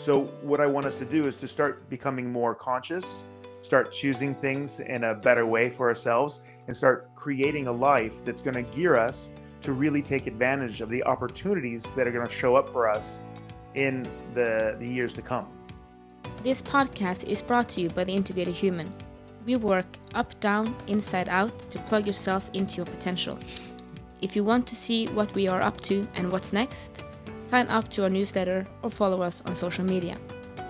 So what I want us to do is to start becoming more conscious, start choosing things in a better way for ourselves, and start creating a life that's going to gear us to really take advantage of the opportunities that are going to show up for us in the years to come. This podcast is brought to you by The Integrated Human. We work up, down, inside out to plug yourself into your potential. If you want to see what we are up to and what's next, sign up to our newsletter or follow us on social media.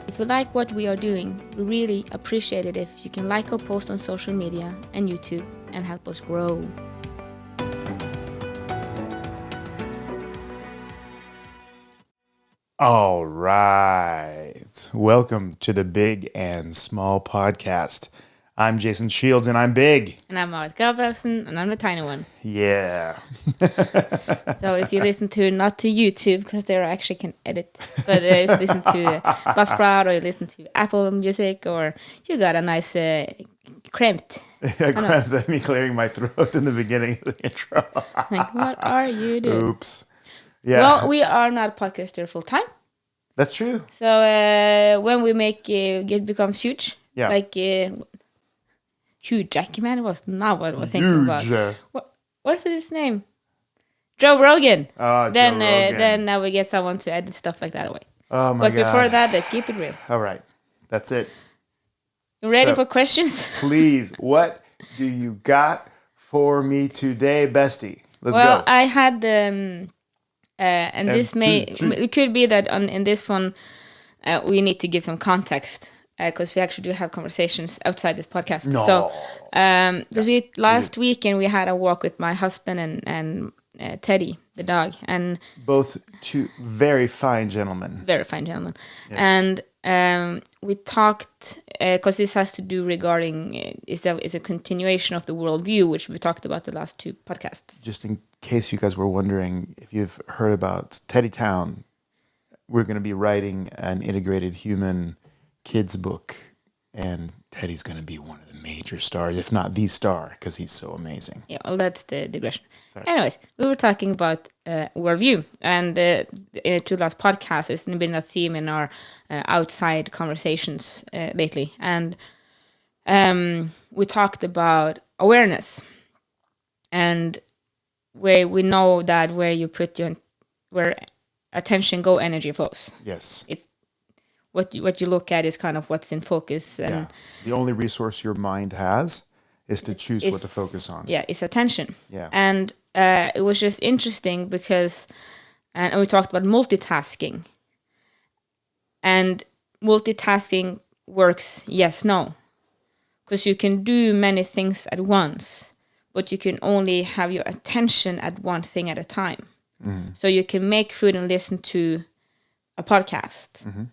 If you like what we are doing, we really appreciate it if you can like our post on social media and YouTube and help us grow. All right. Welcome to the Big and Small Podcast. I'm Jason Shields and I'm big. And I'm Marit Gabrielsen and I'm the tiny one. Yeah. So if you listen to, not to YouTube, because there I actually can edit, but if you listen to Buzzsprout or you listen to Apple Music or you got a nice cramped. Cramps at me clearing my throat in the beginning of the intro. Like, what are you doing? Oops. Yeah. Well, we are not podcaster full time. That's true. So when we make it becomes huge, Yeah. like Hugh Jackman was not what I was thinking about. What's his name? Joe Rogan. Oh, then, Joe Rogan. Then now we get someone to edit stuff like that away. Oh my God. But before that, let's keep it real. All right. That's it. You ready for questions? Please, what do you got for me today, bestie? Let's well, go. I had and this it could be that in this one we need to give some context because we actually do have conversations outside this podcast. No. So last weekend we had a walk with my husband and Teddy, the dog, and both two very fine gentlemen. Very fine gentlemen. Yes. And we talked because this has to do regarding is a continuation of the worldview, which we talked about the last two podcasts. Just in case you guys were wondering, if you've heard about Teddy Town, we're going to be writing an integrated human kids book, and Teddy's going to be one of the major stars, if not the star, because he's so amazing. Yeah, well, that's the digression. Sorry. Anyways, we were talking about worldview, and in the two last podcasts, it's been a theme in our outside conversations lately, and we talked about awareness, and where we know that where you put where attention go, energy flows. Yes. It's what you look at is kind of what's in focus. And yeah. The only resource your mind has is to choose what to focus on. Yeah, it's attention. Yeah. And it was just interesting because, and we talked about multitasking. And multitasking works, yes, no. Because you can do many things at once, but you can only have your attention at one thing at a time. Mm-hmm. So you can make food and listen to a podcast. Mm-hmm.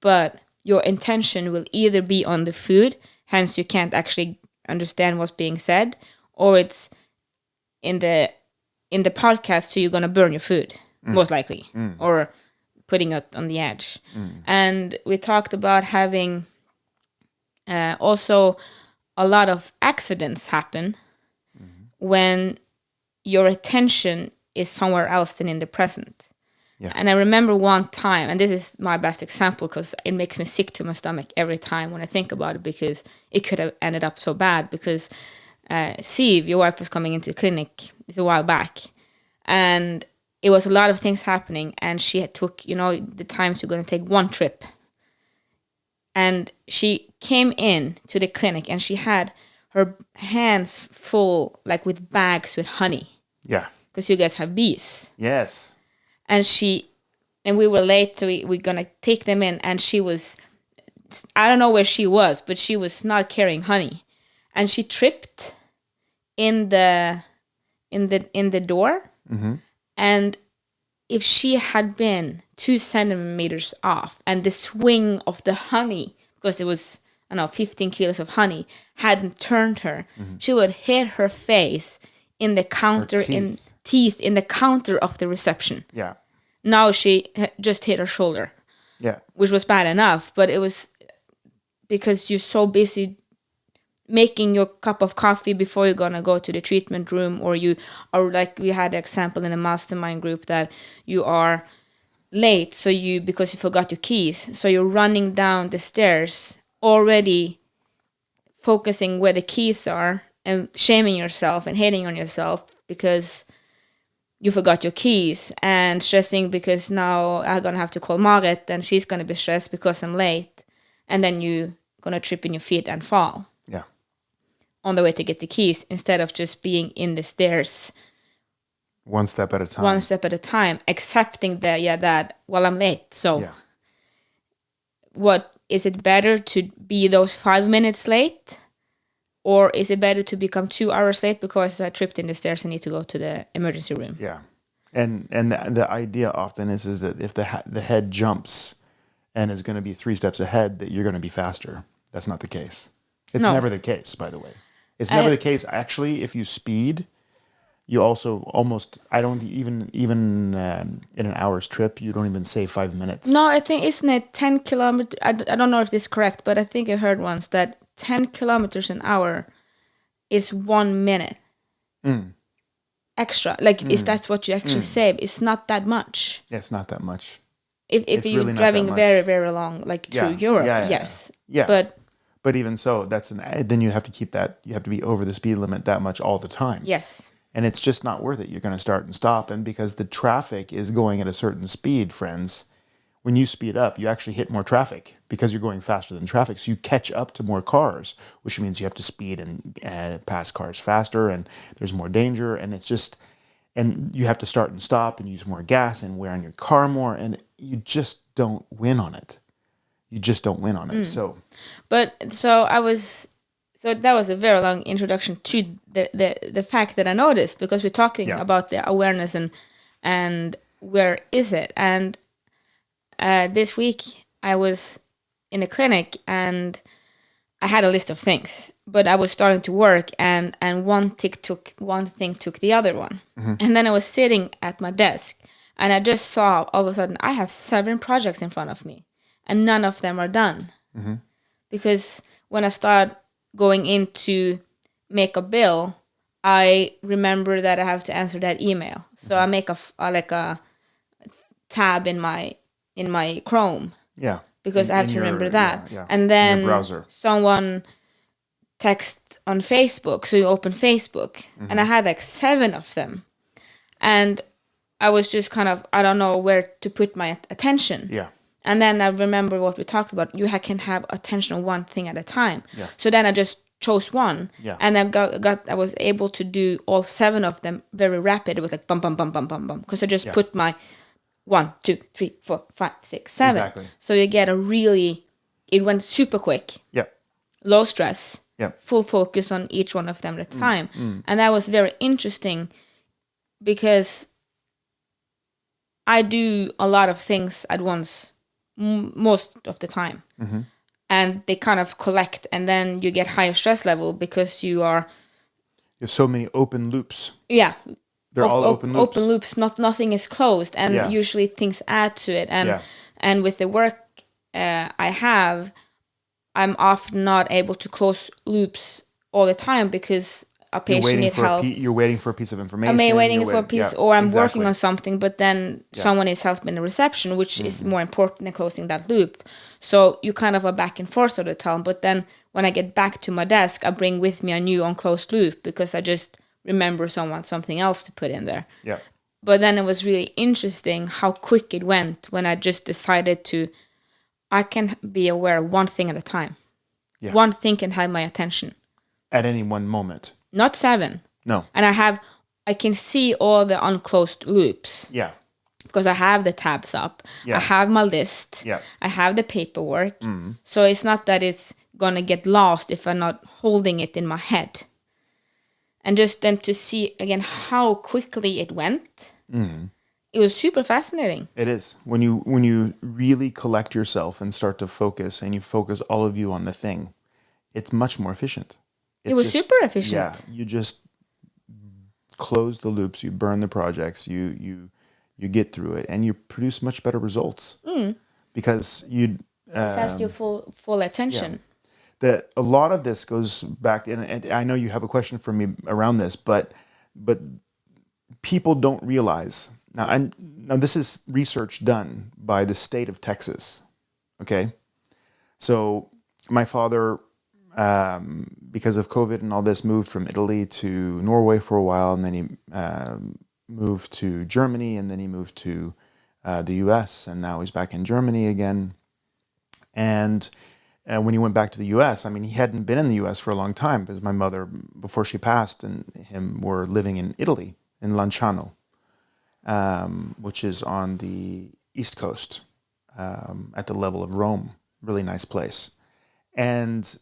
But your intention will either be on the food, hence you can't actually understand what's being said, or it's in the podcast, so you're gonna burn your food, most likely, or putting it on the edge. And we talked about having also a lot of accidents happen when your attention is somewhere else than in the present. Yeah. And I remember one time, and this is my best example because it makes me sick to my stomach every time when I think about it, because it could have ended up so bad. Because Siv, your wife, was coming into the clinic a while back, and it was a lot of things happening, and she had took, the times you're going to take one trip. And she came in to the clinic, and she had her hands full, like with bags with honey. Yeah. Because you guys have bees. Yes. And we were late, so we're going to take them in. And she was, I don't know where she was, but she was not carrying honey. And she tripped in the door. Mm-hmm. And if she had been 2 centimeters off, and the swing of the honey, because it was, 15 kilos of honey, hadn't turned her, she would hit her face in the counter, teeth in the counter of the reception. Yeah. Now she just hit her shoulder. Yeah. Which was bad enough, but it was because you're so busy making your cup of coffee before you're going to go to the treatment room, or like we had an example in a mastermind group that you are late, so because you forgot your keys, so you're running down the stairs already focusing where the keys are and shaming yourself and hating on yourself because you forgot your keys, and stressing because now I'm gonna have to call Marit and she's gonna be stressed because I'm late, and then you gonna trip in your feet and fall Yeah. on the way to get the keys, instead of just being in the stairs One step at a time. one step at a time, accepting that well, I'm late, so Yeah. what is it better to be those 5 minutes late, or is it better to become 2 hours late because I tripped in the stairs and need to go to the emergency room? Yeah. And the idea often is that if the head jumps and is going to be 3 steps ahead, that you're going to be faster. That's not the case. It's No. never the case, by the way. It's never the case. Actually, if you speed, you also almost, I don't even in an hour's trip, you don't even say 5 minutes. No, I think, isn't it 10 kilometers? I don't know if this is correct, but I think I heard once that 10 kilometers an hour is 1 minute extra. Like, is that's what you actually save? It's not that much. Yeah, it's not that much. If It's you're really not driving that much. very, very long, like through Europe, yes. Yeah. But even so, then you have to keep that, you have to be over the speed limit that much all the time. yes. And it's just not worth it. You're going to start and stop. And because the traffic is going at a certain speed, friends, when you speed up, you actually hit more traffic because you're going faster than traffic. So you catch up to more cars, which means you have to speed and pass cars faster, and there's more danger. And it's just, and you have to start and stop and use more gas and wear on your car more. And you just don't win on it. You just don't win on it. So So that was a very long introduction to the fact that I noticed, because we're talking about the awareness and where is it. And this week I was in a clinic and I had a list of things, but I was starting to work, and one thing took the other one. And then I was sitting at my desk and I just saw all of a sudden I have 7 projects in front of me and none of them are done. Because when I start going in to make a bill, I remember that I have to answer that email. So I make a tab in my Chrome. yeah. Because I have In to remember your- that. yeah, And in then your browser. someone texts on Facebook, so you open Facebook. And I had like 7 of them. And I was just kind of, I don't know where to put my attention. Yeah. And then I remember what we talked about. You can have attention on one thing at a time. Yeah. So then I just chose one. Yeah. And I was able to do all 7 of them very rapid. It was like bum, bum, bum, bum, bum, bum. Because I just put my 1, 2, 3, 4, 5, 6, 7. Exactly. So you get it went super quick, Yeah. low stress, Yeah. full focus on each one of them at a time. And that was very interesting because I do a lot of things at once, most of the time. And they kind of collect, and then you get higher stress level because you are, There's so many open loops. yeah, They're all open loops. Open loops. Nothing is closed, and Yeah. usually things add to it. And Yeah. and with the work I have, I'm often not able to close loops all the time because a You're patient waiting needs for help. you're waiting for a piece of information. I'm waiting you're for a piece, or I'm working on something, but then someone needs help in the reception, which is more important than closing that loop. So you kind of are back and forth all the time. But then when I get back to my desk, I bring with me a new unclosed loop because I just remember something else to put in there. Yeah. But then it was really interesting how quick it went when I just decided I can be aware of one thing at a time. Yeah. One thing can have my attention. At any one moment. Not 7. No. And I can see all the unclosed loops Yeah. because I have the tabs up. Yeah. I have my list. Yeah. I have the paperwork. So it's not that it's going to get lost if I'm not holding it in my head. And just then to see again how quickly it went, it was super fascinating. It is. When you really collect yourself and start to focus, and you focus all of you on the thing, it's much more efficient. It was super efficient. Yeah. You just close the loops, you burn the projects, you get through it, and you produce much better results. Because That's your full attention. a lot of this goes back, and I know you have a question for me around this, but people don't realize, Now this is research done by the state of Texas. Okay, so my father, because of COVID and all this, moved from Italy to Norway for a while, and then he moved to Germany, and then he moved to the U.S., and now he's back in Germany again. And when he went back to the U.S., I mean, he hadn't been in the U.S. for a long time because my mother, before she passed, and him were living in Italy, in Lanciano, which is on the East Coast, at the level of Rome. Really nice place. And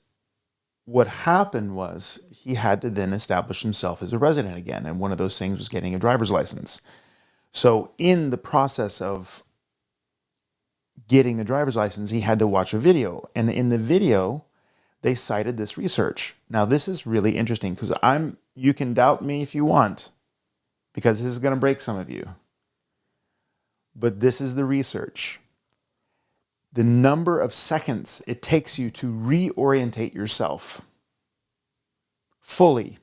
what happened was he had to then establish himself as a resident again. And one of those things was getting a driver's license. So in the process of getting the driver's license, he had to watch a video. And in the video, they cited this research. Now, this is really interesting because you can doubt me if you want, because this is going to break some of you. But this is the research. The number of seconds it takes you to reorientate yourself fully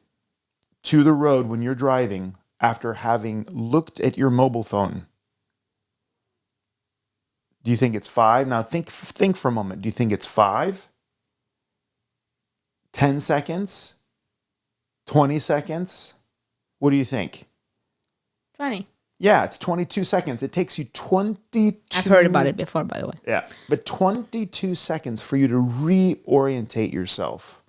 to the road when you're driving after having looked at your mobile phone. Do you think it's 5? Now think for a moment. Do you think it's 5? 10 seconds? 20 seconds? What do you think? 20. Yeah, it's 22 seconds. It takes you 22... I've heard about it before, by the way. Yeah, but 22 seconds for you to reorientate yourself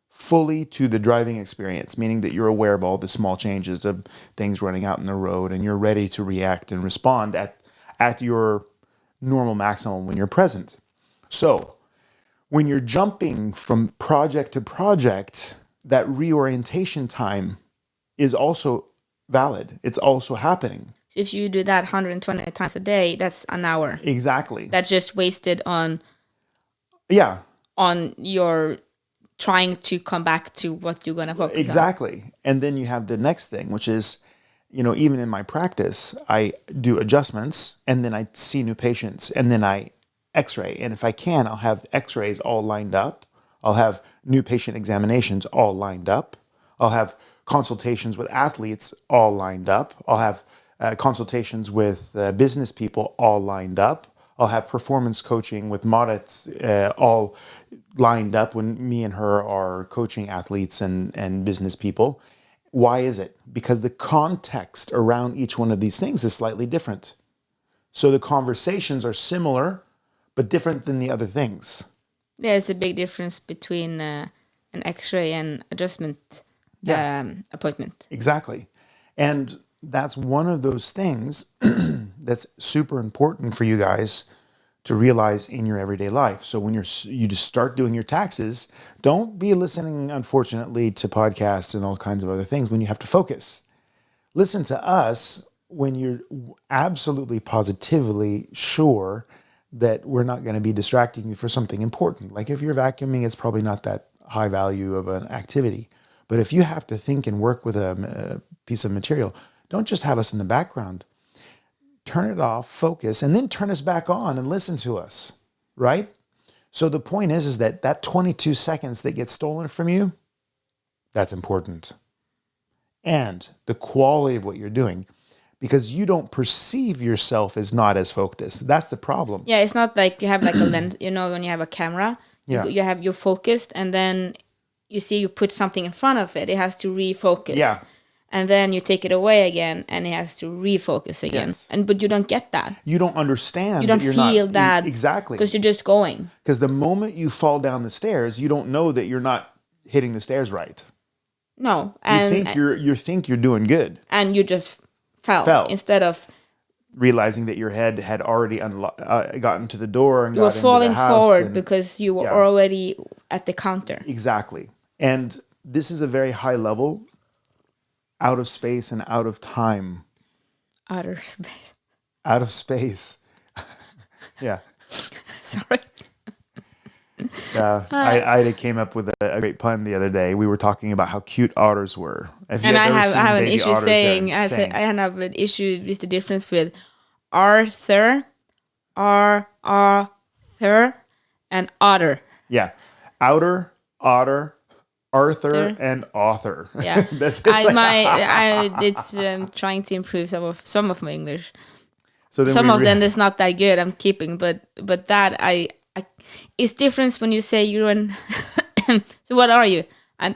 fully to the driving experience, meaning that you're aware of all the small changes of things running out in the road, and you're ready to react and respond at your normal maximum when you're present. So when you're jumping from project to project, that reorientation time is also valid. It's also happening. If you do that 120 times a day, that's an hour. Exactly. That's just wasted on your trying to come back to what you're going to focus on. Exactly. And then you have the next thing, which is, even in my practice, I do adjustments, and then I see new patients, and then I x-ray. And if I can, I'll have x-rays all lined up. I'll have new patient examinations all lined up. I'll have consultations with athletes all lined up. I'll have consultations with business people all lined up. I'll have performance coaching with Marit all lined up when me and her are coaching athletes and business people. Why is it? Because the context around each one of these things is slightly different. So the conversations are similar, but different than the other things. There's a big difference between an x-ray and adjustment appointment. Exactly. And that's one of those things that's super important for you guys to realize in your everyday life. So when you just start doing your taxes, don't be listening, unfortunately, to podcasts and all kinds of other things when you have to focus. Listen to us when you're absolutely positively sure that we're not going to be distracting you for something important. Like if you're vacuuming, it's probably not that high value of an activity. But if you have to think and work with a piece of material, don't just have us in the background. Turn it off, focus, and then turn us back on and listen to us, right? So the point is that 22 seconds that gets stolen from you, that's important. And the quality of what you're doing, because you don't perceive yourself as not as focused. That's the problem. Yeah, it's not like you have like a lens, when you have a camera, you're focused, and then you put something in front of it, it has to refocus. Yeah. And then you take it away again, and it has to refocus again. Yes. But you don't get that. You don't understand. You don't feel not, that. Exactly. Because you're just going. Because the moment you fall down the stairs, you don't know that you're not hitting the stairs right. No. You think you're doing good. And you just fell. Instead of realizing that your head had already gotten to the door and you were falling forward because you were already at the counter. Exactly. And this is a very high level, out of space and out of time. Outer space. Out of space. Yeah. Sorry. I came up with a great pun the other day. We were talking about how cute otters were. I have an issue saying, I have an issue with the difference with Arthur, and otter. Yeah. Outer, otter, Arthur and author. Yeah. This is It's trying to improve some of my English. so then Some we of them is not that good. I'm keeping, but that I it's different when you say you're an. So what are you? An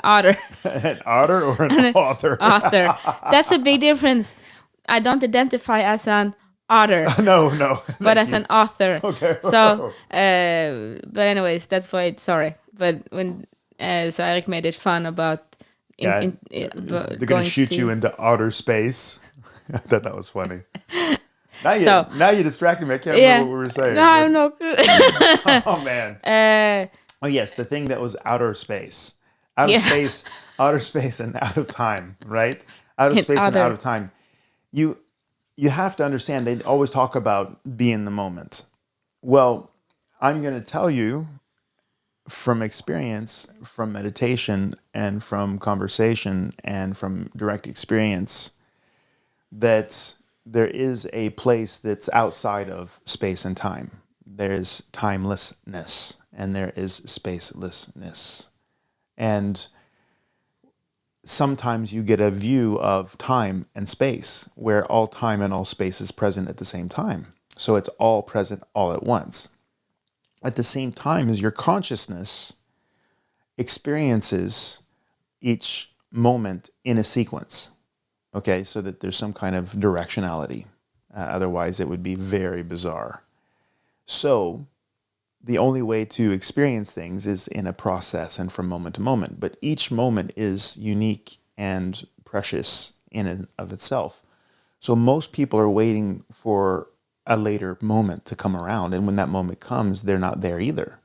otter. an otter or an author? Author. That's a big difference. I don't identify as an otter, No. but Thank as you. an author. Okay. So, but anyways, that's why. Sorry, but when so Eric made it fun about Yeah, they're gonna going shoot to. you into outer space. I thought that was funny. So Now you distracted me. I can't yeah, remember what we were saying. no, I'm not. Oh man. Oh yes, the thing that was outer space, Yeah. outer space, and out of time, right? Out of space and Other. out of time. You have to understand. They always talk about be in the moment. Well, I'm going to tell you from experience, from meditation, and from conversation, and from direct experience, that there is a place that's outside of space and time. There's timelessness and there is spacelessness. And sometimes you get a view of time and space where all time and all space is present at the same time. So it's all present all at once. At the same time as your consciousness experiences each moment in a sequence. Okay, so that there's some kind of directionality. Otherwise, it would be very bizarre. So the only way to experience things is in a process and from moment to moment. But each moment is unique and precious in and of itself. So most people are waiting for a later moment to come around. And when that moment comes, they're not there either.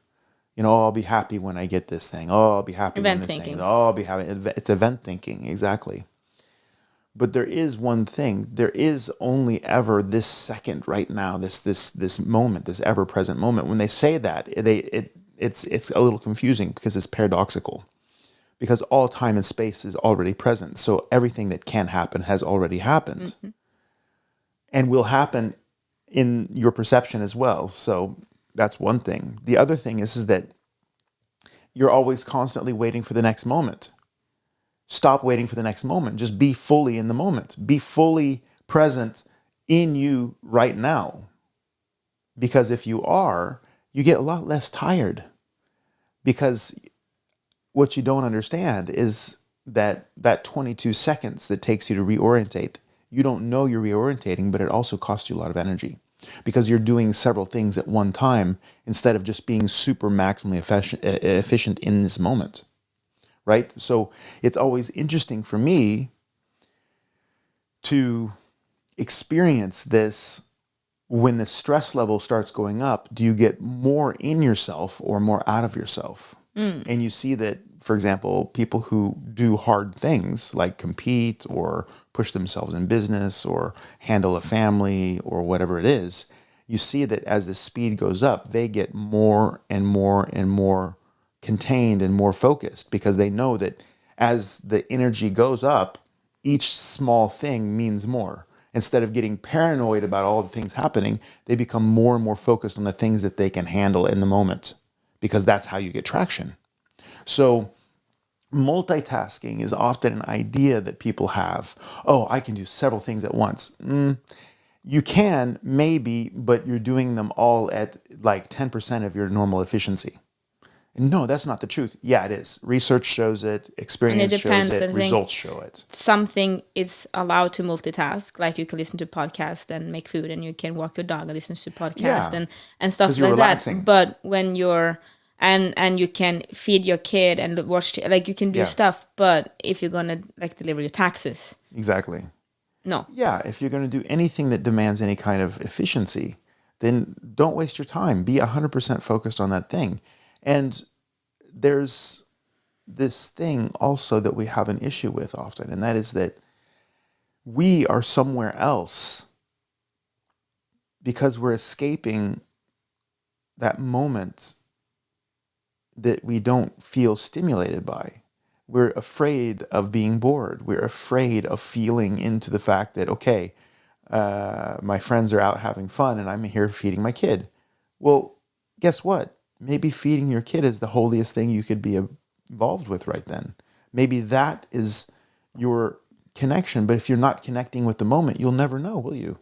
You know, oh, I'll be happy when I get this thing. Oh, I'll be happy Event when this thinking. thing. Oh, I'll be happy. It's event thinking, exactly. But there is one thing. There is only ever this second right now, this moment, this ever present moment. When they say that, it's a little confusing because it's paradoxical. Because all time and space is already present. So everything that can happen has already happened. Mm-hmm. And will happen in your perception as well. So that's one thing. The other thing is that you're always constantly waiting for the next moment. Stop waiting for the next moment. Just be fully in the moment. Be fully present in you right now. Because if you are, you get a lot less tired. Because what you don't understand is that 22 seconds that takes you to reorientate, you don't know you're reorientating, but it also costs you a lot of energy. Because you're doing several things at one time instead of just being super maximally efficient in this moment. Right? So it's always interesting for me to experience this. When the stress level starts going up, do you get more in yourself or more out of yourself? And you see that, for example, people who do hard things like compete or push themselves in business or handle a family or whatever it is, you see that as the speed goes up, they get more and more and more contained and more focused because they know that as the energy goes up, each small thing means more. Instead of getting paranoid about all the things happening, they become more and more focused on the things that they can handle in the moment because that's how you get traction. So multitasking is often an idea that people have. Oh, I can do several things at once. You can, maybe, but you're doing them all at like 10% of your normal efficiency. No, that's not the truth. Yeah, it is. Research shows it. Experience shows it. Results show it. Something is allowed to multitask. Like you can listen to podcast and make food, and you can walk your dog and listen to podcast and stuff like relaxing. that. But when you're and you can feed your kid and watch, like you can do stuff. But if you're gonna like deliver your taxes, exactly. No. Yeah, if you're going to do anything that demands any kind of efficiency, then don't waste your time. Be 100% focused on that thing. And there's this thing also that we have an issue with often, and that is that we are somewhere else because we're escaping that moment that we don't feel stimulated by. We're afraid of being bored. We're afraid of feeling into the fact that, okay, my friends are out having fun and I'm here feeding my kid. Well, guess what? Maybe feeding your kid is the holiest thing you could be involved with right then. Maybe that is your connection, but if you're not connecting with the moment, you'll never know, will you?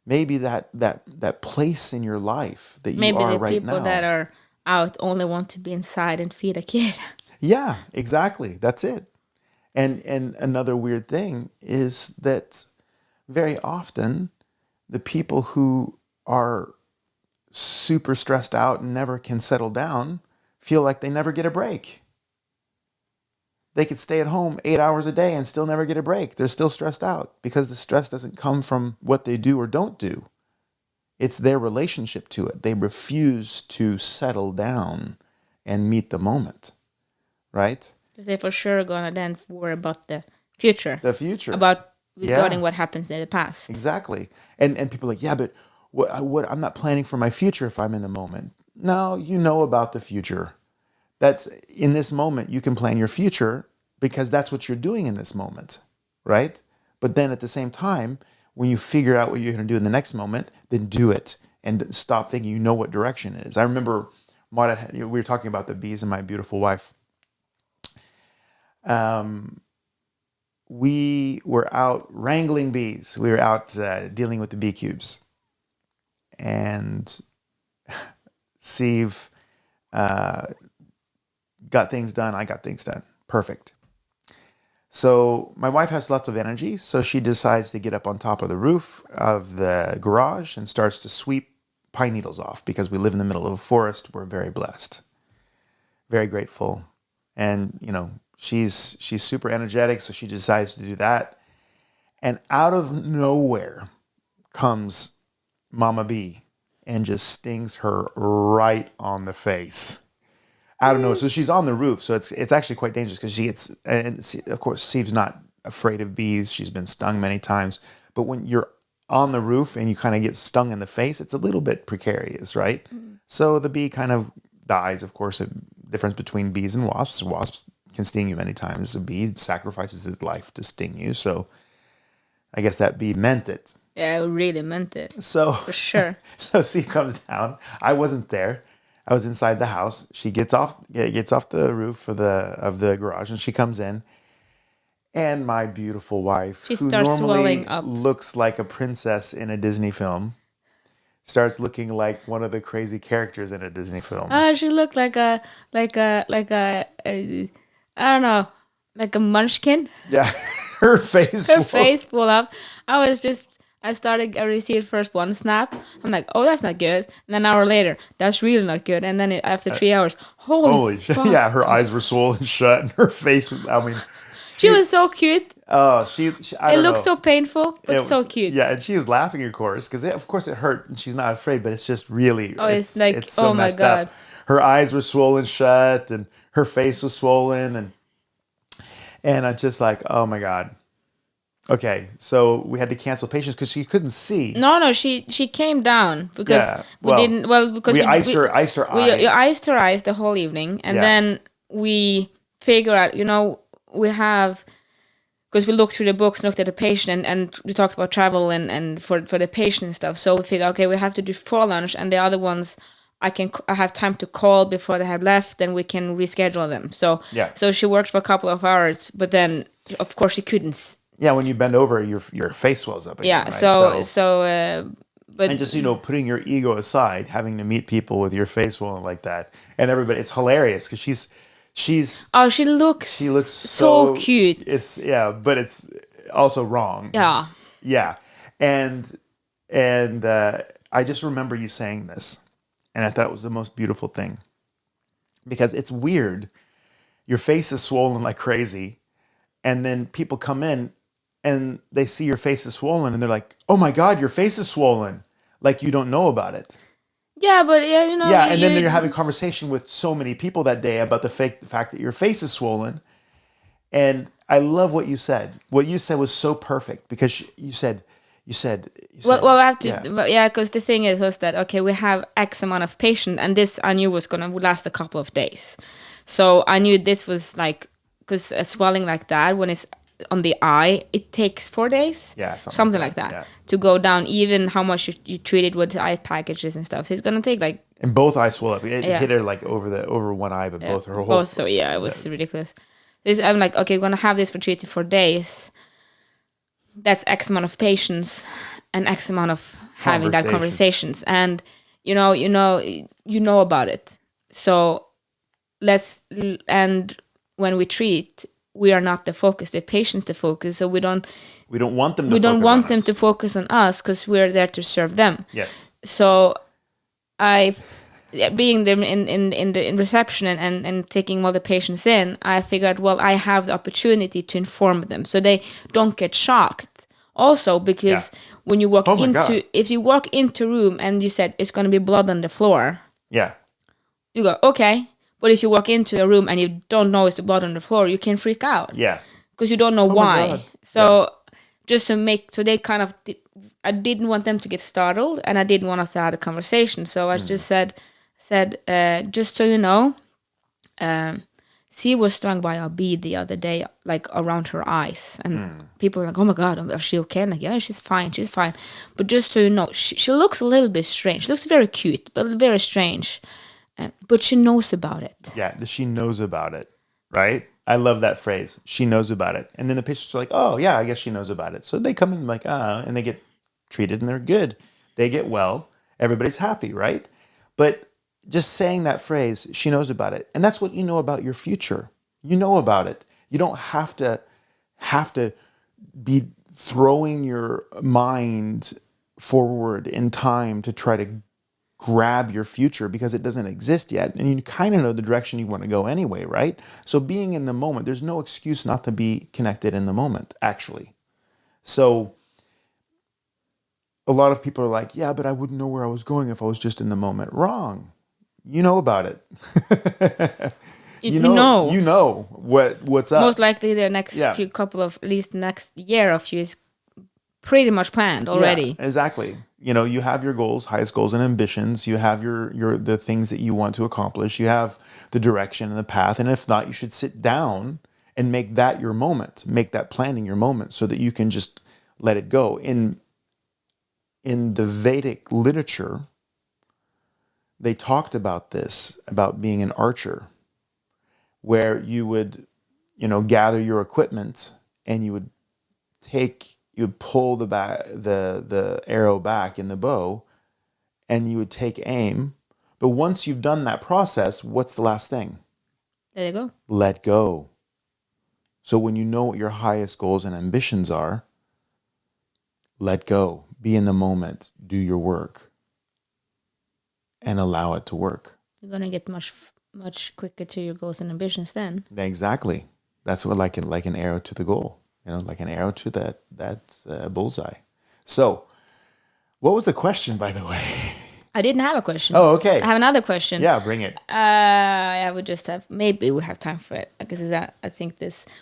Maybe that place in your life that you Maybe are the right people that now. are out only want to be inside and feed a kid. Yeah, exactly. That's it. And another weird thing is that very often the people who are super stressed out and never can settle down feel like they never get a break. They could stay at home 8 hours a day and still never get a break. They're still stressed out because the stress doesn't come from what they do or don't do. It's their relationship to it. They refuse to settle down and meet the moment, right? Because they're for sure gonna then worry about the future, The future. about regarding Yeah, what happens in the past. exactly. And people are like, yeah, but what I'm not planning for my future if I'm in the moment. No, you know about the future. That's in this moment, you can plan your future because that's what you're doing in this moment, right? But then at the same time, when you figure out what you're going to do in the next moment, then do it and stop thinking you know what direction it is. I remember we were talking about the bees and my beautiful wife. We were out wrangling bees. We were out dealing with the bee cubes. And Steve got things done. I got things done. Perfect. So my wife has lots of energy, so she decides to get up on top of the roof of the garage and starts to sweep pine needles off because we live in the middle of a forest. We're very blessed, very grateful, and she's super energetic, so she decides to do that. And out of nowhere comes Mama Bee and just stings her right on the face. I don't know. So she's on the roof, so it's actually quite dangerous because she gets. And of course, Steve's not afraid of bees. She's been stung many times, but when you're on the roof and you kind of get stung in the face, it's a little bit precarious, right? So the bee kind of dies. Of course, the difference between bees and wasps. Wasps can sting you many times. A bee sacrifices his life to sting you. So I guess that bee meant it. Yeah, I really meant it. So For sure. so Steve comes down. I wasn't there. I was inside the house. She gets off the roof of the garage, and she comes in. And my beautiful wife, She who starts normally swelling up. looks like a princess in a Disney film, starts looking like one of the crazy characters in a Disney film. She looked like a I don't know, like a munchkin. Yeah, her face. Her face full up. I received first one snap. I'm like, oh, that's not good. And then an hour later, that's really not good. And then after 3 hours, holy shit! fuck. Yeah, her eyes were swollen shut, and her face was. I mean, She was so cute. oh, I It don't looked know. so painful, but It so was- cute. Yeah, and she was laughing, of course, because of course it hurt, and she's not afraid, but it's just really, Oh, it's like, it's so oh my messed God. up. Her eyes were swollen shut, and her face was swollen, and I'm just like, oh my God. Okay, so we had to cancel patients because she couldn't see. No, she came down because Yeah, we well, didn't. Well, because we iced her we eyes. iced her eyes the whole evening, and Yeah. then we figure out. We have because we looked through the books, looked at the patient, and we talked about travel and for the patient and stuff. So we figure, okay, we have to do for lunch, and the other ones I have time to call before they have left, and we can reschedule them. So Yeah. so she worked for a couple of hours, but then of course she couldn't. Yeah, when you bend over, your face swells up again. Yeah. Right? But And just putting your ego aside, having to meet people with your face swollen like that, and everybody, it's hilarious because she's oh, she looks so cute. But it's also wrong. Yeah. Yeah, and I just remember you saying this, and I thought it was the most beautiful thing because it's weird. Your face is swollen like crazy, and then people come in and they see your face is swollen, and they're like, "Oh my God, your face is swollen!" Like you don't know about it. Yeah, but Yeah, and then you're having conversation with so many people that day about the fact that your face is swollen. And I love what you said. What you said was so perfect because you said. Well, I have to, yeah. because the thing was that okay, we have X amount of patients, and this I knew was gonna last a couple of days, so I knew this was like because a swelling like that when it's on the eye, it takes 4 days. Yeah, something like that yeah. to go down. Even how much you treat it with eye packages and stuff. So it's gonna take like And both eyes swell up. It Yeah. hit her like over one eye, but both her whole. both. So yeah, it was ridiculous. I'm like, okay, we're gonna have this for 3 to 4 days. That's X amount of patients and X amount of having that conversations, and you know about it. So and when we treat, we are not the focus. The patient's the focus. So we don't want them. To focus on us because we're there to serve them. Yes. So being them in reception and taking all the patients in, I figured, well, I have the opportunity to inform them so they don't get shocked. Also, because when you walk if you walk into a room and you said it's going to be blood on the floor, yeah, you go, okay. But if you walk into a room and you don't know it's blood on the floor, you can freak out. Yeah. Because you don't know why. So just so they kind of, I didn't want them to get startled, and I didn't want us to have a conversation. So I just said, just so you know, she was stung by a bee the other day, like around her eyes, and people were like, "Oh my God, is she okay?" I'm like, "Yeah, she's fine. But just so you know, she looks a little bit strange. She looks very cute, but very strange. But she knows about it." Yeah, she knows about it, right? I love that phrase. She knows about it, and then the patients are like, "Oh yeah, I guess she knows about it." So they come in like, and they get treated, and they're good. They get well. Everybody's happy, right? But just saying that phrase, she knows about it. And that's what you know about your future. You know about it. You don't have to be throwing your mind forward in time to try to grab your future because it doesn't exist yet. And you kind of know the direction you want to go anyway, right? So being in the moment, there's no excuse not to be connected in the moment, actually. So a lot of people are like, yeah, but I wouldn't know where I was going if I was just in the moment. Wrong. You know about it. You know what's up. Most likely the next few couple of, at least next year of you is pretty much planned already. Yeah, exactly. You have your goals, highest goals and ambitions. You have your the things that you want to accomplish. You have the direction and the path. And if not, you should sit down and make that your moment. Make that planning your moment so that you can just let it go. In the Vedic literature, they talked about this, about being an archer, where you would, gather your equipment and you would pull the arrow back in the bow, and you would take aim. But once you've done that process, what's the last thing? Let it go. Let go. So when you know what your highest goals and ambitions are, let go. Be in the moment. Do your work. And allow it to work. You're gonna get much quicker to your goals and ambitions then. Exactly. That's what like an arrow to the goal. Like an arrow to that bullseye. So, what was the question, by the way? I didn't have a question. Oh, okay. I have another question. Yeah, bring it. I would just maybe we have time for it because I think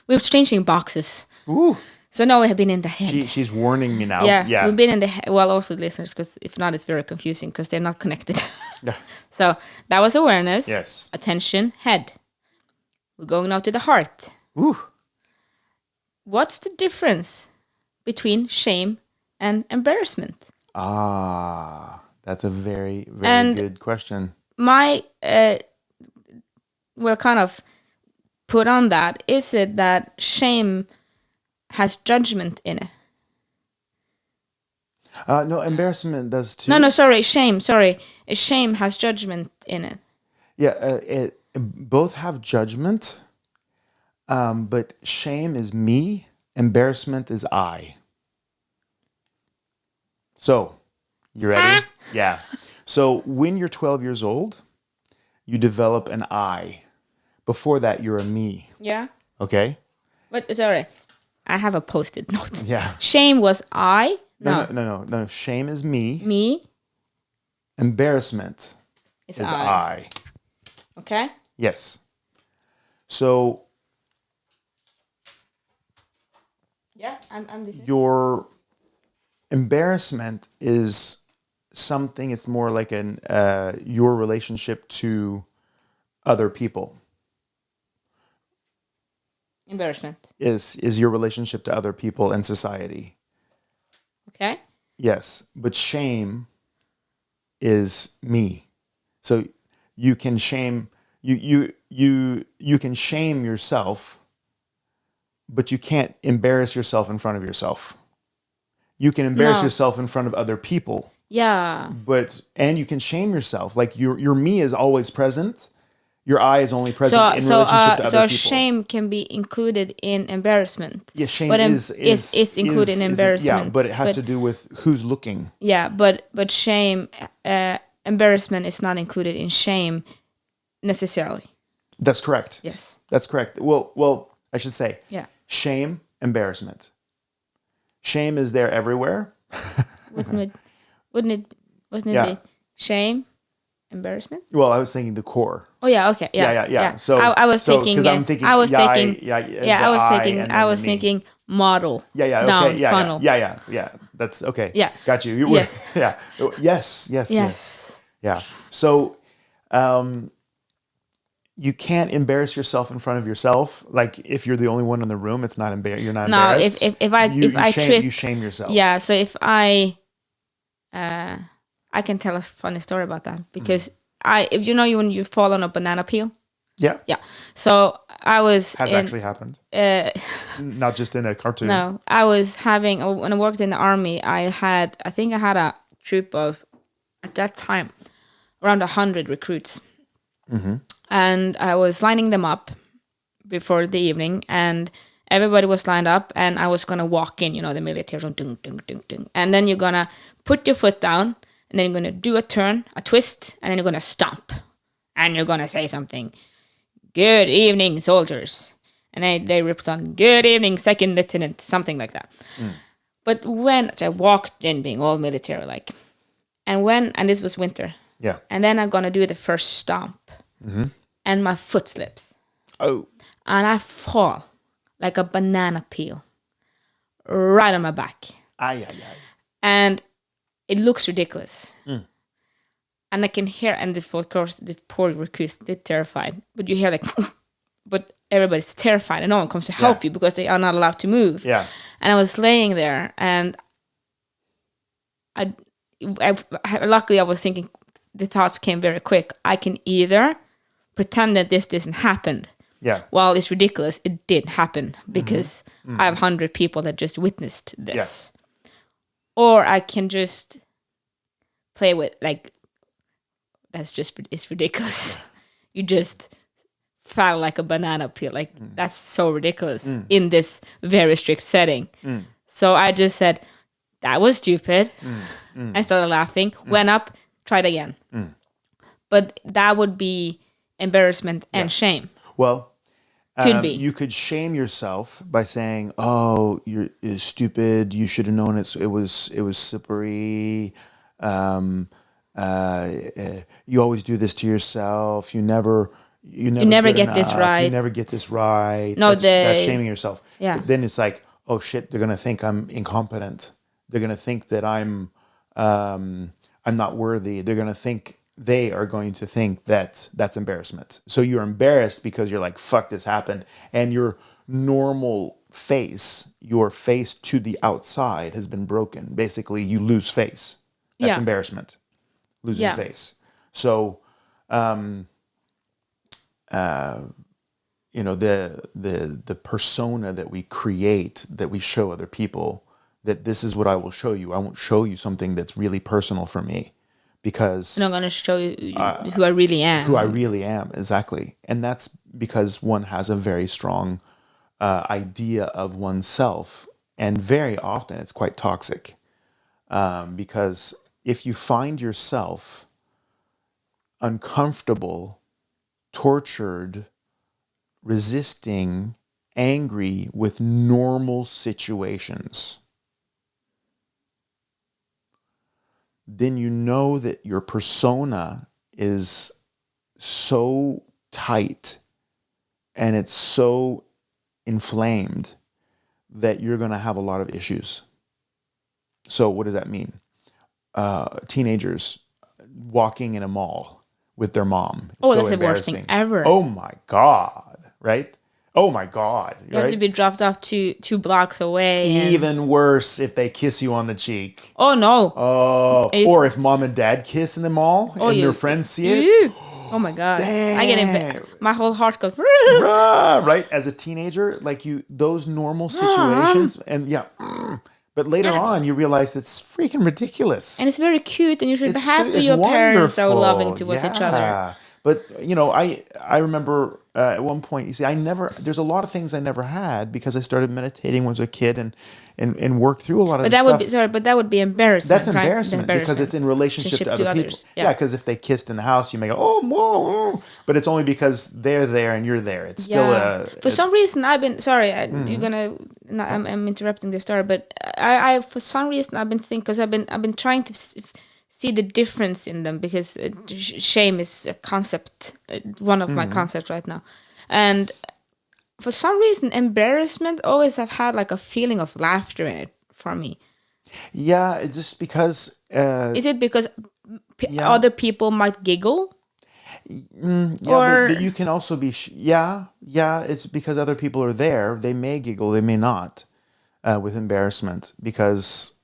we're changing boxes. Ooh. So now we have been in the head. She's warning me now. Yeah, we've been in the head. Well, also listeners, because if not, it's very confusing because they're not connected. Yeah. So that was awareness. Yes. Attention, head. We're going now to the heart. Ooh. What's the difference between shame and embarrassment? That's a very, very good question. My, kind of put on that, is it that shame has judgment in it? No, embarrassment does too. No, sorry, shame. Sorry, shame has judgment in it. Yeah, both have judgment, but shame is me, embarrassment is I. So, you ready? Yeah. So when you're 12 years old, you develop an I. Before that, you're a me. Yeah. Okay? But sorry, I have a post-it note. Yeah. Shame was I. No. Shame is me. Me. Embarrassment is I. Okay. Yes. So. Yeah, I'm listening. Your embarrassment is something. It's more like your relationship to other people. Embarrassment. is your relationship to other people and society. Okay. Yes, but shame is me. So you can shame you can shame yourself, but you can't embarrass yourself in front of yourself. You can embarrass No. yourself in front of other people, Yeah. and you can shame yourself. Like your me is always present. Your I is only present So in so relationship to other so people. shame can be included in embarrassment. Yeah, shame But it's included in is yeah, embarrassment. but it has to do with who's looking. Yeah, but shame, embarrassment is not included in shame necessarily. That's correct. Yes. That's correct. Well, I should say Yeah. shame, embarrassment. Shame is there everywhere. Wouldn't it? Wouldn't it? Wouldn't it Yeah. be shame, embarrassment? Well, I was thinking the core. Oh yeah. Okay. Yeah. Yeah. So I was thinking. because I'm thinking, I was yeah, thinking. the I was I, thinking. and I then was the me. thinking model. Yeah. Down Okay. funnel. Yeah. That's okay. Yeah. Got you. You Yes. yeah. Yes. Yes. Yeah. So, you can't embarrass yourself in front of yourself. Like if you're the only one in the room, it's not you're not No. embarrassed. If I trip, you shame yourself. yeah. So if I can tell a funny story about that because if you know when you fall on a banana peel. Yeah. Yeah. So I was Has actually happened. Not just in a cartoon. No, I was having when I worked in the army. I think I had a troop of at that time around 100 recruits, and I was lining them up before the evening, and everybody was lined up, and I was gonna walk in. You know, the military, so ding, ding, ding, ding, and then you're gonna put your foot down, and then you're gonna do a turn, a twist, and then you're gonna stomp, and you're gonna say something. Good evening, soldiers. And they respond, good evening, second lieutenant, something like that. But when I walked in being all military like, and this was winter. Yeah. And then I'm gonna do the first stomp. And my foot slips. Oh. And I fall like a banana peel right on my back. Ay. And it looks ridiculous. And I can hear, and of course, the poor recruits, they're terrified. But you hear like, but everybody's terrified, and no one comes to help you because they are not allowed to move. Yeah. And I was laying there, and I luckily I was thinking, the thoughts came very quick. I can either pretend that this didn't happen. Yeah. While it's ridiculous, it did happen because I have 100 people that just witnessed this. Yeah. Or I can just play with like. It's ridiculous. You just fell like a banana peel. Like that's so ridiculous in this very strict setting. So I just said, that was stupid. I started laughing, went up, tried again. But that would be embarrassment and shame. Well, could be. You could shame yourself by saying, "Oh, you're stupid. You should have known it was slippery. You always do this to yourself. You never get this right. You never get this right." No, that's shaming yourself. Yeah. But then it's like, oh shit, they're gonna think I'm incompetent. They're gonna think that I'm not worthy. They are going to think that that's embarrassment. So you're embarrassed because you're like, fuck, this happened, and your normal face, your face to the outside has been broken. Basically, you lose face. That's embarrassment. Losing face. So, the persona that we create, that we show other people, that this is what I will show you. I won't show you something that's really personal for me, because I'm not going to show you who I really am. Who I really am, exactly. And that's because one has a very strong idea of oneself, and very often it's quite toxic, because if you find yourself uncomfortable, tortured, resisting, angry with normal situations, then you know that your persona is so tight and it's so inflamed that you're going to have a lot of issues. So what does that mean? Teenagers walking in a mall with their mom. It's so that's the worst thing ever. Oh my God, right? Oh my God, You have to right? be dropped off two blocks away. And Even worse if they kiss you on the cheek. oh no, Oh, It- or if mom and dad kiss in the mall oh and their you, friends see it. you. Oh my god, I get Dang. my whole heart goes. Rah, right? As a teenager, like those normal situations, and yeah. But later on, you realize it's freaking ridiculous. And it's very cute, and you should be happy It's your parents are loving wonderful, towards each other. yeah. But I remember at one point. You see, I never. There's a lot of things I never had because I started meditating when I was a kid and worked through a lot of But the that would stuff. be sorry, but that would be embarrassment. That's right? embarrassment because it's in relationship to other people. Yeah, Yeah. because if they kissed in the house, you may go, oh, whoa, but it's only because they're there and you're there. It's still For some reason, I've been sorry. Mm-hmm. You're gonna. No, I'm interrupting the story, but I for some reason I've been thinking because I've been trying to see the difference in them because shame is a concept, one of my concepts right now, and for some reason embarrassment always have had like a feeling of laughter in it for me. Yeah, it's just because Is it because yeah. other people might giggle? Yeah, Or but you can also be it's because other people are there. They may giggle, they may not, with embarrassment because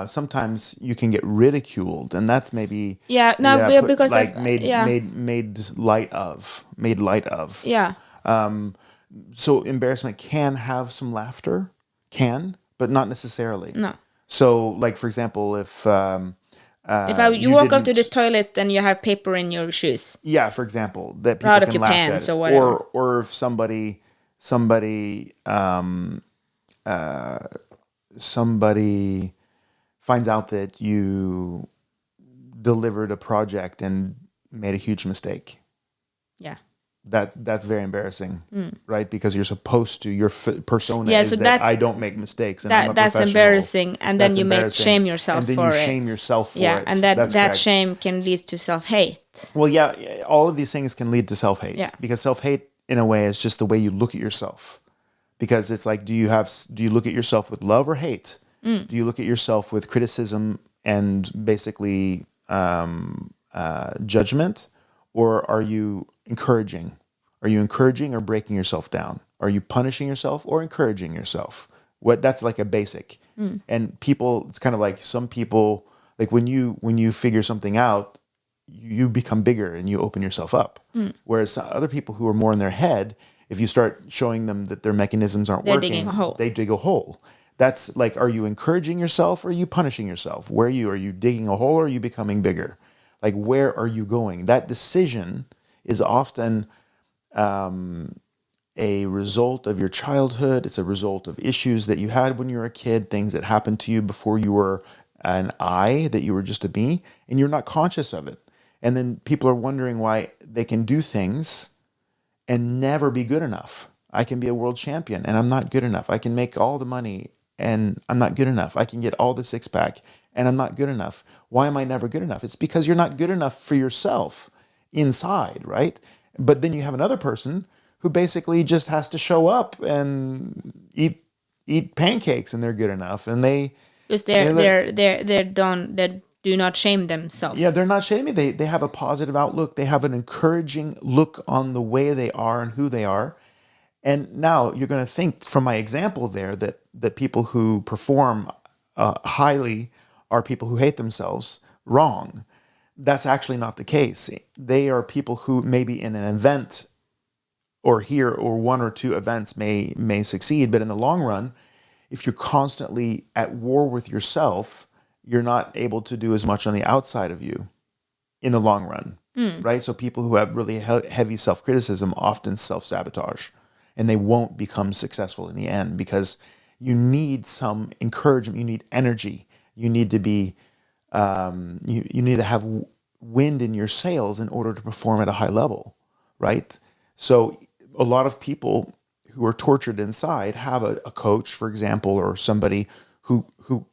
sometimes you can get ridiculed, and that's maybe yeah, no, because like of, yeah, made light of. yeah. So embarrassment can have some laughter, but not necessarily. No. So, like for example, if You walk up to the toilet and you have paper in your shoes. yeah, for example, that people Out of can your laugh pants at it. or whatever. Or if somebody finds out that you delivered a project and made a huge mistake. Yeah. That's very embarrassing, right? Because you're supposed to. Your persona Yeah, is so that that- I don't make mistakes, and I'm a That's professional. embarrassing, and then That's you make embarrassing. shame yourself and then for you it. shame yourself for Yeah, it. and That's that correct. shame can lead to self-hate. Well, yeah, all of these things can lead to self-hate Yeah. because self-hate, in a way, is just the way you look at yourself. Because it's like, do you look at yourself with love or hate? Do you look at yourself with criticism and basically judgment, or are you encouraging? Are you encouraging or breaking yourself down? Are you punishing yourself or encouraging yourself? That's like a basic. And people, it's kind of like some people, like when you figure something out, you become bigger and you open yourself up. Whereas other people who are more in their head, if you start showing them that their mechanisms aren't They're working, digging a hole. they dig a hole. That's like, are you encouraging yourself or are you punishing yourself? Are you digging a hole or are you becoming bigger? Like, where are you going? That decision is often a result of your childhood. It's a result of issues that you had when you were a kid, things that happened to you before you were an I, that you were just a me, and you're not conscious of it. And then people are wondering why they can do things and never be good enough. I can be a world champion and I'm not good enough. I can make all the money and I'm not good enough. I can get all the six pack and I'm not good enough. Why am I never good enough? It's because you're not good enough for yourself inside, right? But then you have another person who basically just has to show up and eat pancakes and they're good enough, and Because they do not shame themselves. yeah, they're not shaming. They have a positive outlook. They have an encouraging look on the way they are and who they are. And now you're going to think from my example there that people who perform highly are people who hate themselves. Wrong. That's actually not the case. They are people who maybe in an event or here or one or two events may succeed, but in the long run, if you're constantly at war with yourself, you're not able to do as much on the outside of you in the long run, right? So people who have really heavy self-criticism often self-sabotage, and they won't become successful in the end because you need some encouragement, you need energy, you need to be, you need to have wind in your sails in order to perform at a high level, right? So a lot of people who are tortured inside have a coach, for example, or somebody who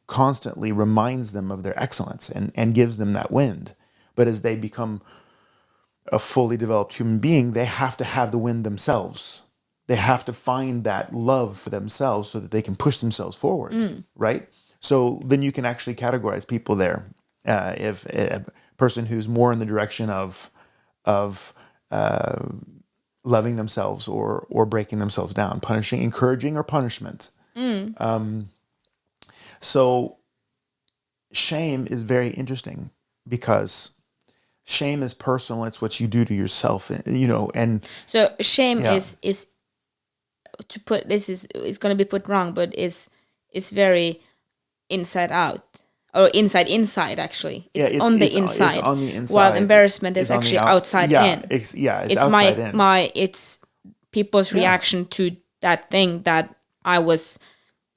constantly reminds them of their excellence and gives them that wind. But as they become a fully developed human being, they have to have the wind themselves. They have to find that love for themselves so that they can push themselves forward, right? So then you can actually categorize people there. If a person who's more in the direction of loving themselves or breaking themselves down, punishing, encouraging, or punishment. So shame is very interesting because shame is personal. It's what you do to yourself, and So shame yeah, is to put this is it's going to be put wrong, but it's very inside out or inside actually. yeah, It's on the it's inside, on the while inside, embarrassment is it's on the actually out. outside Yeah, in. it's It's outside in. it's people's Yeah, reaction to that thing that I was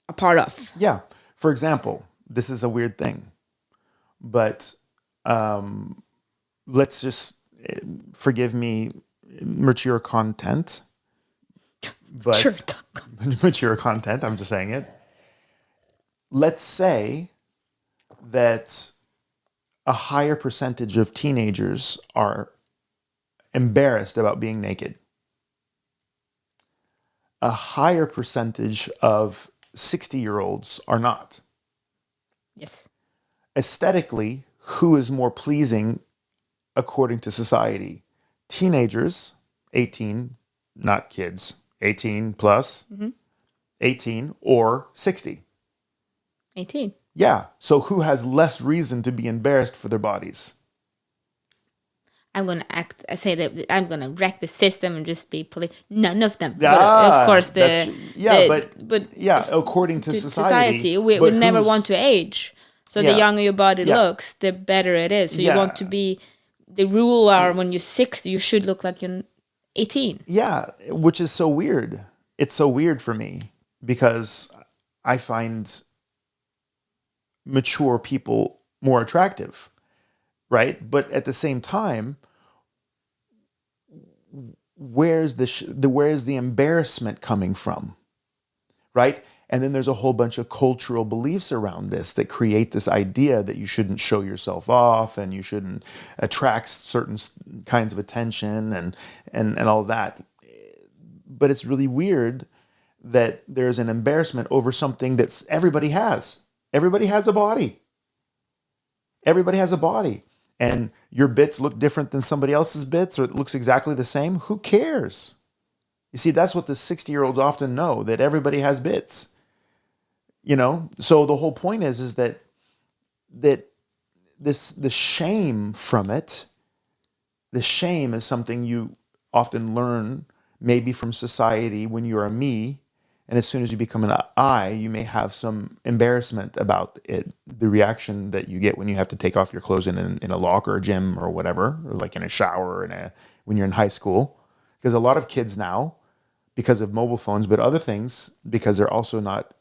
a part of. yeah. For example, this is a weird thing, but let's just forgive me, mature content, Sure. but mature content. I'm just saying it. Let's say that a higher percentage of teenagers are embarrassed about being naked. A higher percentage of 60-year-olds are not. Yes. Aesthetically, who is more pleasing according to society? Teenagers, 18, not kids, 18 plus, 18 or 60. 18. Yeah. So who has less reason to be embarrassed for their bodies? I'm gonna act. I say that I'm gonna wreck the system and just be none of them. But of Ah, course, that's yeah, but yeah, according to to society, society, we but never who's want to age. So the yeah, younger your body yeah, looks, the better it is. So you want to yeah, be. The rule are when you're 60, you should look like you're 18. yeah, which is so weird. It's so weird for me because I find mature people more attractive, right? But at the same time, where's where's the embarrassment coming from, right? And then there's a whole bunch of cultural beliefs around this that create this idea that you shouldn't show yourself off and you shouldn't attract certain kinds of attention and all that. But it's really weird that there's an embarrassment over something that's everybody has. Everybody has a body. Everybody has a body. And your bits look different than somebody else's bits or it looks exactly the same. Who cares? You see, that's what the 60-year-olds often know, that everybody has bits. So the whole point is that the shame from it, the shame is something you often learn maybe from society when you're a me, and as soon as you become an I, you may have some embarrassment about it, the reaction that you get when you have to take off your clothes in a locker or gym or whatever, or like in a shower or when you're in high school. Because a lot of kids now, because of mobile phones, but other things, because they're also not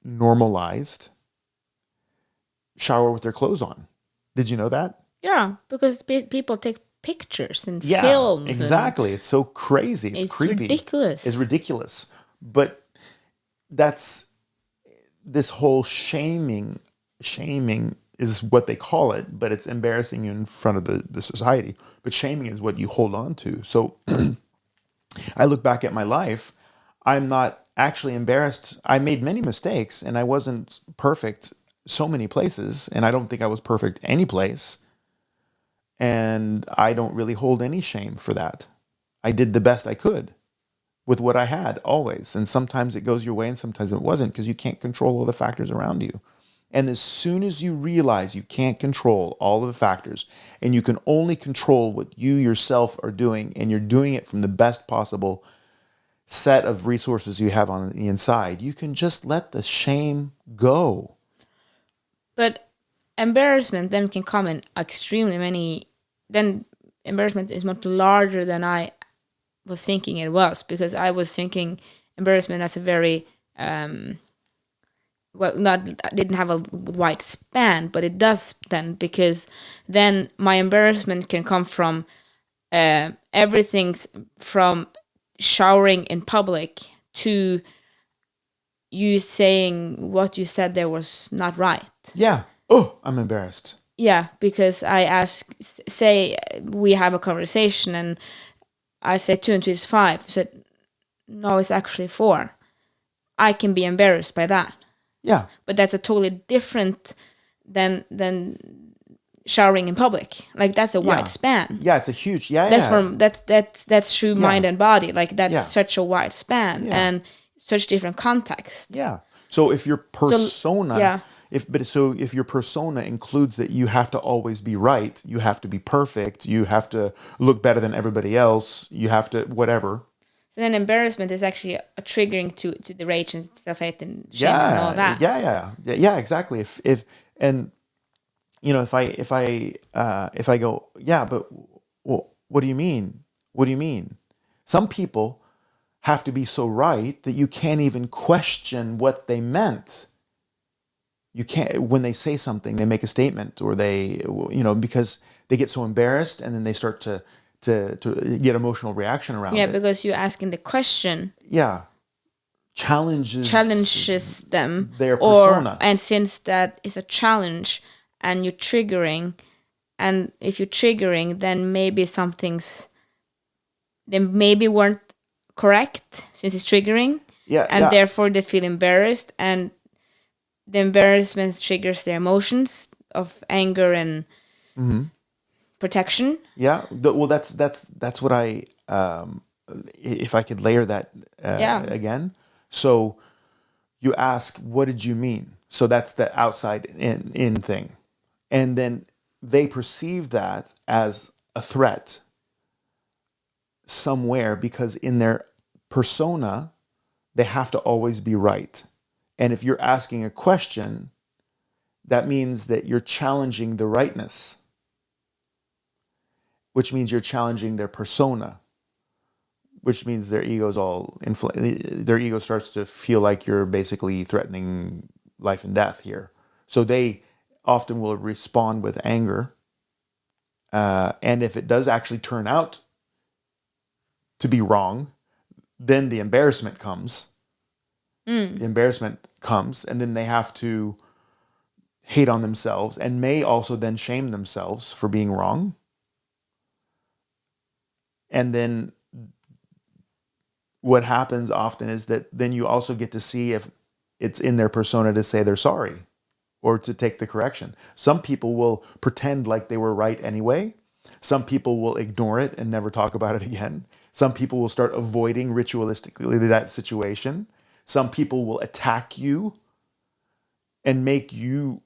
normalized, shower with their clothes on. Did you know that? Yeah, because people take pictures and Yeah, films, and exactly. It's so crazy. It's it's creepy. It's ridiculous. ridiculous. But that's this whole shaming is what they call it, but it's embarrassing you in front of the society. But shaming is what you hold on to. So I look back at my life, I'm not actually embarrassed. I made many mistakes and I wasn't perfect so many places, and I don't think I was perfect any place. And I don't really hold any shame for that. I did the best I could with what I had always. And sometimes it goes your way and sometimes it wasn't because you can't control all the factors around you. And as soon as you realize you can't control all of the factors and you can only control what you yourself are doing and you're doing it from the best possible set of resources you have on the inside, you can just let the shame go. But embarrassment then can come in extremely many. Then embarrassment is much larger than I was thinking it was, because I was thinking embarrassment as a very well, not didn't have a wide span, but it does then, because then my embarrassment can come from everything's from showering in public to you saying what you said there was not right. Yeah. Oh, I'm embarrassed. Yeah, because I ask, say we have a conversation and I say 2 and 2 is 5. I said, no, it's actually 4. I can be embarrassed by that. Yeah. But that's a totally different than showering in public. Like that's a wide span. Yeah, it's a huge. Yeah, That's yeah. from that's through mind and body. Like that's Yeah. such a wide span and such different contexts. Yeah. So if your persona, yeah. if your persona includes that you have to always be right, you have to be perfect, you have to look better than everybody else, you have to whatever. So then embarrassment is actually a triggering to the rage and self-hate and shame and all that. Yeah, exactly. If and you know, if I go, yeah, but well, what do you mean? What do you mean? Some people have to be so right that you can't even question what they meant. You can't, when they say something, they make a statement, or they, you know, because they get so embarrassed, and then they start to get emotional reaction around it. Because you're asking the question. Yeah, challenges them, their persona. And since that is a challenge, and you're triggering, and if you're triggering, then maybe they maybe weren't correct since it's triggering. Therefore they feel embarrassed, and the embarrassment triggers their emotions of anger and protection. Yeah. Well, that's what I, if I could layer that again. So you ask, what did you mean? So that's the outside in thing. And then they perceive that as a threat somewhere, because in their persona, they have to always be right. And if you're asking a question, that means that you're challenging the rightness, which means you're challenging their persona, which means their ego's all their ego starts to feel like you're basically threatening life and death here. So they often will respond with anger. And if it does actually turn out to be wrong, then the embarrassment comes. The embarrassment comes, and then they have to hate on themselves, and may also then shame themselves for being wrong. And then what happens often is that then you also get to see if it's in their persona to say they're sorry or to take the correction. Some people will pretend like they were right anyway. Some people will ignore it and never talk about it again. Some people will start avoiding ritualistically that situation. Some people will attack you and make you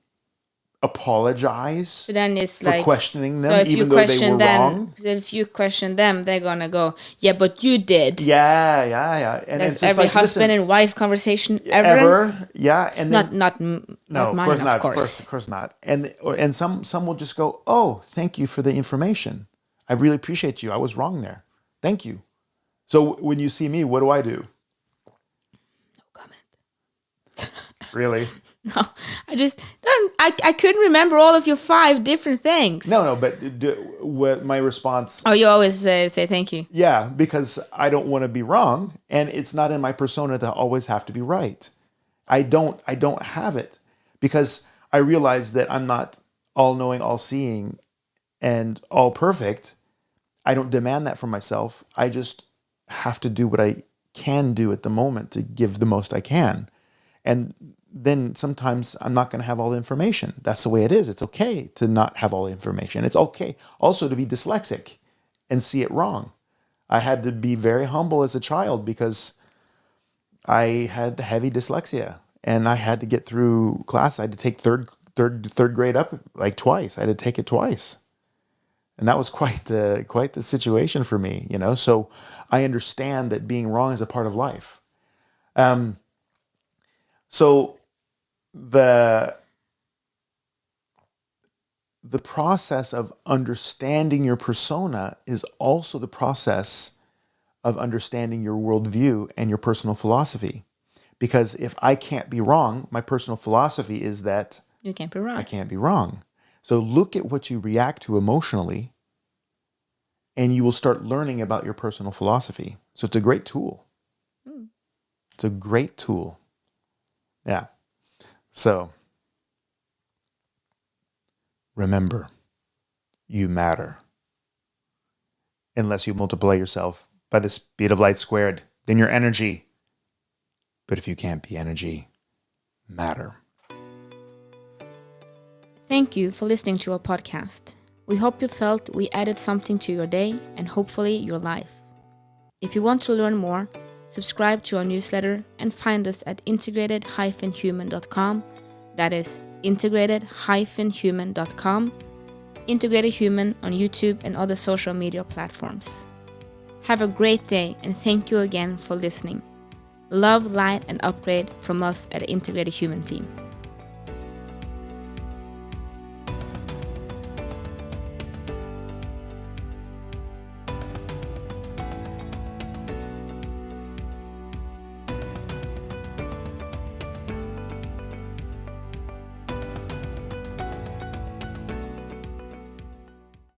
apologize So then it's for like questioning them, even though they were wrong. If you question them, they're gonna go, "Yeah, but you did." Yeah. And that's it's just every like, husband and wife conversation ever. Yeah, and then, not no, mine, of course not. And some will just go, "Oh, thank you for the information. I really appreciate you. I was wrong there. Thank you." So when you see me, what do I do? No comment. Really? No, I couldn't remember all of your 5 different things. No, but what my response? Oh, you always say thank you. Yeah, because I don't want to be wrong, and it's not in my persona to always have to be right. I don't have it, because I realize that I'm not all knowing, all seeing, and all perfect. I don't demand that from myself. I just have to do what I can do at the moment to give the most I can. And then sometimes I'm not going to have all the information. That's the way it is. It's okay to not have all the information. It's okay also to be dyslexic and see it wrong. I had to be very humble as a child because I had heavy dyslexia, and I had to get through class. I had to take third grade up like twice. I had to take it twice. And that was quite the situation for me, you know. So I understand that being wrong is a part of life. So the process of understanding your persona is also the process of understanding your worldview and your personal philosophy. Because if I can't be wrong, my personal philosophy is that you can't be wrong. I can't be wrong. So look at what you react to emotionally, and you will start learning about your personal philosophy. So it's a great tool. It's a great tool. Yeah. So remember, you matter. Unless you multiply yourself by the speed of light squared, then you're energy. But if you can't be energy, matter. Thank you for listening to our podcast. We hope you felt we added something to your day and hopefully your life. If you want to learn more, subscribe to our newsletter and find us at integrated-human.com. That is integrated-human.com. Integrated Human on YouTube and other social media platforms. Have a great day and thank you again for listening. Love, light, and upgrade from us at the Integrated Human team.